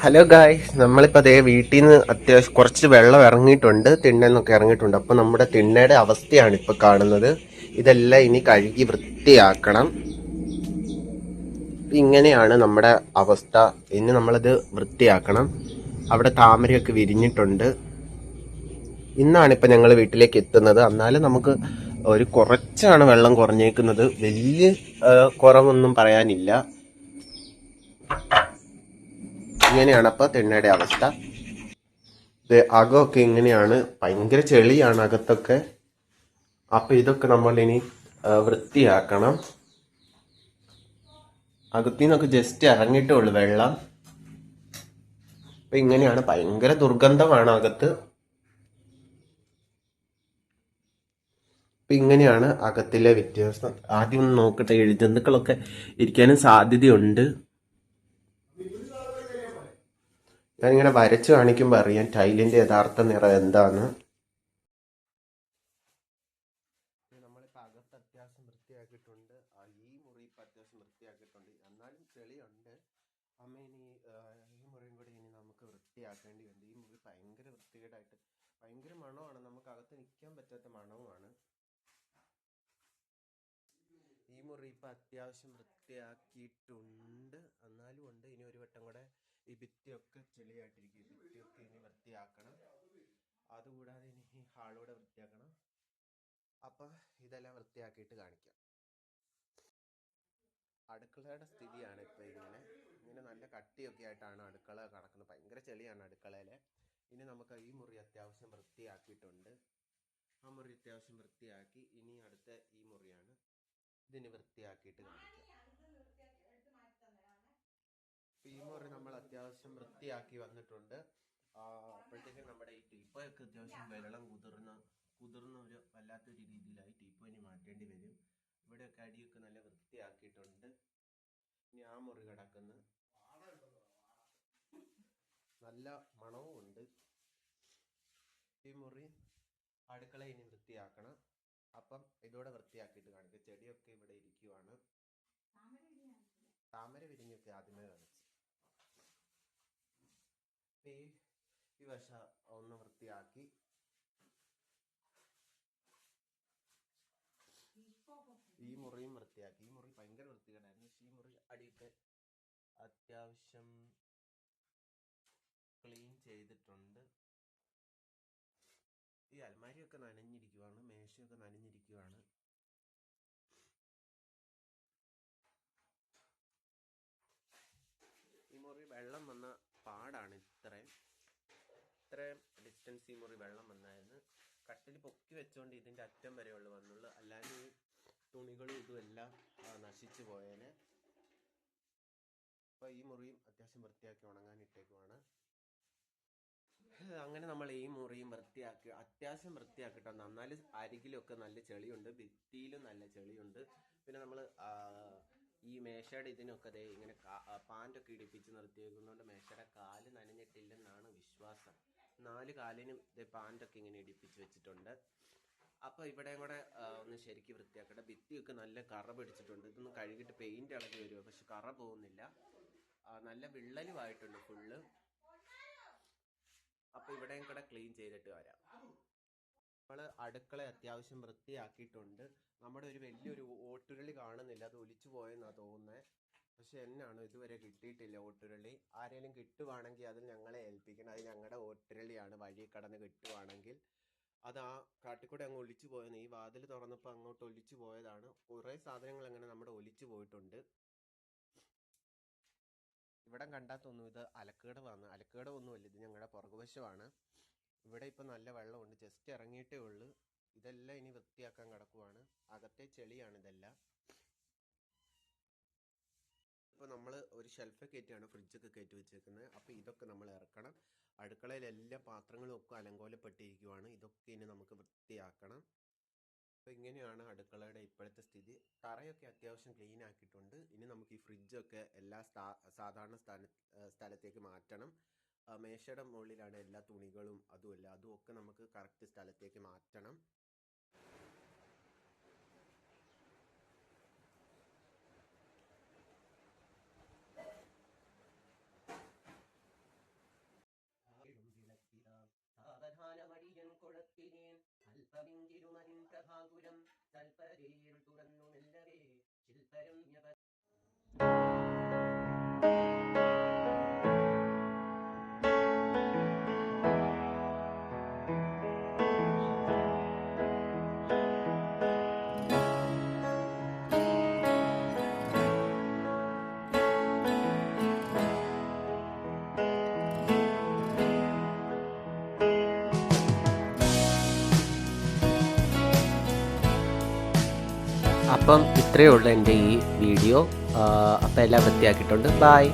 Hello guys, നമ്മളിപ്പോൾ അതേ വീട്ടിൽ നിന്ന് അത്യാവശ്യം കുറച്ച് വെള്ളം ഇറങ്ങിയിട്ടുണ്ട്, തിണ്ണന്നൊക്കെ ഇറങ്ങിയിട്ടുണ്ട്. അപ്പോൾ നമ്മുടെ തിണ്ണയുടെ അവസ്ഥയാണ് ഇപ്പോൾ കാണുന്നത്. ഇതെല്ലാം ഇനി കഴുകി വൃത്തിയാക്കണം. ഇങ്ങനെയാണ് നമ്മുടെ അവസ്ഥ. ഇനി നമ്മളിത് വൃത്തിയാക്കണം. അവിടെ താമരയൊക്കെ വിരിഞ്ഞിട്ടുണ്ട്. ഇന്നാണ് ഇപ്പം ഞങ്ങൾ വീട്ടിലേക്ക് എത്തുന്നത്. എന്നാലും നമുക്ക് ഒരു കുറച്ചാണ് വെള്ളം കുറഞ്ഞേക്കുന്നത്. വലിയ കുറവൊന്നും പറയാനില്ല. ഇങ്ങനെയാണ് അപ്പോൾ തിണ്ണയുടെ അവസ്ഥ. അകമൊക്കെ ഇങ്ങനെയാണ്, ഭയങ്കര ചെളിയാണ് അകത്തൊക്കെ. അപ്പൊ ഇതൊക്കെ നമ്മൾ ഇനി വൃത്തിയാക്കണം. അകത്തിന്നൊക്കെ ജസ്റ്റ് ഇറങ്ങിയിട്ടേ ഉള്ളു വെള്ളം. അപ്പൊ ഇങ്ങനെയാണ്, ഭയങ്കര ദുർഗന്ധമാണ് അകത്ത്. അപ്പൊ ഇങ്ങനെയാണ് അകത്തിലെ വ്യത്യാസം. ആദ്യം ഒന്ന് നോക്കട്ടെ, എഴുജന്തുക്കളൊക്കെ ഇരിക്കാനും സാധ്യതയുണ്ട്. ഞാനിങ്ങനെ വരച്ചു കാണിക്കുമ്പോൾ അറിയാം ടൈലിന്റെ യഥാർത്ഥ നിറം എന്താണ്. നമ്മളിപ്പോൾ അകത്ത് അത്യാവശ്യം വൃത്തിയാക്കിയിട്ടുണ്ട്. ഈ മുറി ഇപ്പം അത്യാവശ്യം വൃത്തിയാക്കിയിട്ടുണ്ട്. എന്നാലും ചെളിയുണ്ട്. അമ്മ ഇനി ഈ മുറിയും കൂടി ഇനി നമുക്ക് വൃത്തിയാക്കേണ്ടിയുണ്ട്. ഈ മുറി ഭയങ്കര വൃത്തികേടായിട്ട്, ഭയങ്കര മണമാണ്. നമുക്ക് അകത്ത് നിൽക്കാൻ പറ്റാത്ത മണവുമാണ്. ഈ മുറി ഇപ്പം അത്യാവശ്യം വൃത്തിയാക്കിയിട്ടുണ്ട്. എന്നാലും ഉണ്ട്, ഇനി ഒരു വട്ടം കൂടെ ഈ ഭിത്തിയൊക്കെ ചെളിയായിട്ടിരിക്കും. ഈ ഭിത്തിയൊക്കെ ഇനി വൃത്തിയാക്കണം. അതുകൂടാതെ ഇനി ഈ ഹാളൂടെ വൃത്തിയാക്കണം. അപ്പം ഇതെല്ലാം വൃത്തിയാക്കിയിട്ട് കാണിക്കാം. അടുക്കളയുടെ സ്ഥിതിയാണ് ഇപ്പം ഇങ്ങനെ നല്ല കട്ടിയൊക്കെ ആയിട്ടാണ് അടുക്കള കിടക്കുന്നത്. ഭയങ്കര ചെളിയാണ് അടുക്കളയിലെ. ഇനി നമുക്ക് ഈ മുറി അത്യാവശ്യം വൃത്തിയാക്കിയിട്ടുണ്ട്. ആ മുറി അത്യാവശ്യം വൃത്തിയാക്കി. ഇനി അടുത്ത ഈ മുറിയാണ്. ഇതിന് വൃത്തിയാക്കിയിട്ട് കാണിക്കാം. ഈ മുറി നമ്മൾ അത്യാവശ്യം വൃത്തിയാക്കി വന്നിട്ടുണ്ട്. അപ്പോഴത്തേക്കും നമ്മുടെ ഈ ടീപ്പോയൊക്കെ അത്യാവശ്യം വെള്ളം കുതിർന്ന ഒരു വല്ലാത്തൊരു രീതിയിലായി. ടീപ്പോയിന് മാറ്റേണ്ടി വരും. ഇവിടെയൊക്കെ അടിയൊക്കെ നല്ല വൃത്തിയാക്കിയിട്ടുണ്ട്. ഇനി ആ മുറി കിടക്കുന്നു. നല്ല മണവും ഉണ്ട്. ഈ മുറി അടുക്കള ഇനി വൃത്തിയാക്കണം. അപ്പം ഇതോടെ വൃത്തിയാക്കിയിട്ട് കാണിക്കും. ചെടിയൊക്കെ ഇവിടെ ഇരിക്കുവാണ്. താമര വിരിഞ്ഞൊക്കെ ആദ്യമേ കാണിച്ചു. ഈ വശ ഒന്ന് വൃത്തിയാക്കി. ഈ മുറിയും വൃത്തിയാക്കി. ഈ മുറി ഭയങ്കര വൃത്തികേടായിരുന്നു. പക്ഷേ ഈ മുറി അടിയൊക്കെ അത്യാവശ്യം ക്ലീൻ ചെയ്തിട്ടുണ്ട്. ഈ അലമാരിയൊക്കെ നനഞ്ഞിരിക്കുവാണ്, മേശയൊക്കെ നനഞ്ഞിരിക്കുവാണ്. ഈ മുറി വെള്ളം വന്ന പാടാണ്. ഇത്രയും ഡിസ്റ്റൻസ് ഈ മുറി വെള്ളം വന്നായിരുന്നു. കട്ടിൽ പൊക്കി വെച്ചോണ്ട് ഇതിന്റെ അറ്റം വരെ ഉള്ളു വന്നുള്ളൂ. അല്ലാതെ ഈ തുണികളും ഇതുമെല്ലാം നശിച്ചു പോയേനെ. അപ്പൊ ഈ മുറിയും അത്യാവശ്യം വൃത്തിയാക്കി ഉണങ്ങാൻ ഇട്ടേക്കുവാണ്. അങ്ങനെ നമ്മൾ ഈ മുറിയും വൃത്തിയാക്കി, അത്യാവശ്യം വൃത്തിയാക്കിയിട്ടുണ്ട്. എന്നാലും അരികിലൊക്കെ നല്ല ചെളിയുണ്ട്, ഭിത്തിയിലും നല്ല ചെളിയുണ്ട്. പിന്നെ നമ്മൾ ഈ മേശയുടെ ഇതിനൊക്കെ ദേ ഇങ്ങനെ പാൻ്റൊക്കെ ഇടിപ്പിച്ച് നിർത്തിയേക്കുന്നതുകൊണ്ട് മേശയുടെ കാല് നനഞ്ഞിട്ടില്ലെന്നാണ് വിശ്വാസം. 4 കാലിനും പാൻ്റൊക്കെ ഇങ്ങനെ ഇടിപ്പിച്ച് വെച്ചിട്ടുണ്ട്. അപ്പോൾ ഇവിടെയും കൂടെ ഒന്ന് ശരിക്ക് വൃത്തിയാക്കട്ടെ. ഭിത്തിയൊക്കെ നല്ല കറ പിടിച്ചിട്ടുണ്ട്. ഇതൊന്ന് കഴുകിയിട്ട് പെയിന്റ് ഇളകി വരുമോ, പക്ഷെ കറ പോകുന്നില്ല. നല്ല വിള്ളലുമായിട്ടുണ്ട് ഫുള്ള്. അപ്പോൾ ഇവിടെയും കൂടെ ക്ലീൻ ചെയ്തിട്ട് വരാം. നമ്മൾ അടുക്കള അത്യാവശ്യം വൃത്തിയാക്കിയിട്ടുണ്ട്. നമ്മുടെ ഒരു വലിയൊരു ഓട്ടുരുളി കാണുന്നില്ല, അത് ഒലിച്ചു പോയെന്നാണ് തോന്നുന്നത്. പക്ഷെ എന്നാണ് ഇതുവരെ കിട്ടിയിട്ടില്ല ഓട്ടുരുളി. ആരെങ്കിലും കിട്ടുവാണെങ്കിൽ അത് ഞങ്ങളെ ഏൽപ്പിക്കണം. അത് ഞങ്ങളുടെ ഓട്ടുരുളിയാണ്. വഴി കടന്ന് കിട്ടുവാണെങ്കിൽ അത് ആ കാട്ടിക്കൂടെ അങ്ങ് ഒലിച്ചു പോയെന്ന്. ഈ വാതിൽ തുറന്നപ്പോൾ അങ്ങോട്ട് ഒലിച്ചു പോയതാണ്. കുറേ സാധനങ്ങൾ അങ്ങനെ നമ്മുടെ ഒലിച്ചു പോയിട്ടുണ്ട്. ഇവിടെ കണ്ടാൽ തോന്നും ഇത് അലക്കേടമാണ്. അലക്കേടമൊന്നുമില്ല, ഇത് ഞങ്ങളുടെ പുറകുവശമാണ്. ഇവിടെ ഇപ്പം നല്ല വെള്ളമുണ്ട്, ജസ്റ്റ് ഇറങ്ങിയിട്ടേ ഉള്ളൂ. ഇതെല്ലാം ഇനി വൃത്തിയാക്കാൻ കിടക്കുവാണ്. അകത്തെ ചെളിയാണ് ഇതെല്ലാം. ഇപ്പോൾ നമ്മൾ ഒരു ഷെൽഫ് കയറ്റിയാണ് ഫ്രിഡ്ജൊക്കെ കയറ്റി വെച്ചേക്കുന്നത്. അപ്പോൾ ഇതൊക്കെ നമ്മൾ ഇറക്കണം. അടുക്കളയിൽ എല്ലാ പാത്രങ്ങളും ഒക്കെ അലങ്കോലപ്പെട്ടിരിക്കുവാണ്. ഇതൊക്കെ ഇനി നമുക്ക് വൃത്തിയാക്കണം. അപ്പോൾ ഇങ്ങനെയാണ് അടുക്കളയുടെ ഇപ്പോഴത്തെ സ്ഥിതി. തറയൊക്കെ അത്യാവശ്യം ക്ലീൻ ആക്കിയിട്ടുണ്ട്. ഇനി നമുക്ക് ഈ ഫ്രിഡ്ജൊക്കെ എല്ലാ സാധാരണ സ്ഥലത്തേക്ക് മാറ്റണം. മേശയുടെ മുകളിലാണ് എല്ലാ തുണികളും അതുമൊക്കെ നമുക്ക് കറക്റ്റ് സ്ഥലത്തേക്ക് മാറ്റണം. പ്രഭാകുരം തൽപരതീർ തുറന്നു മെല്ലവേ ശിൽപരമ്യ അപ്പം ഇത്രയേ ഉള്ളൂ എൻ്റെ ഈ വീഡിയോ. അപ്പം എല്ലാം വൃത്തിയാക്കിയിട്ടുണ്ട്. ബായ്.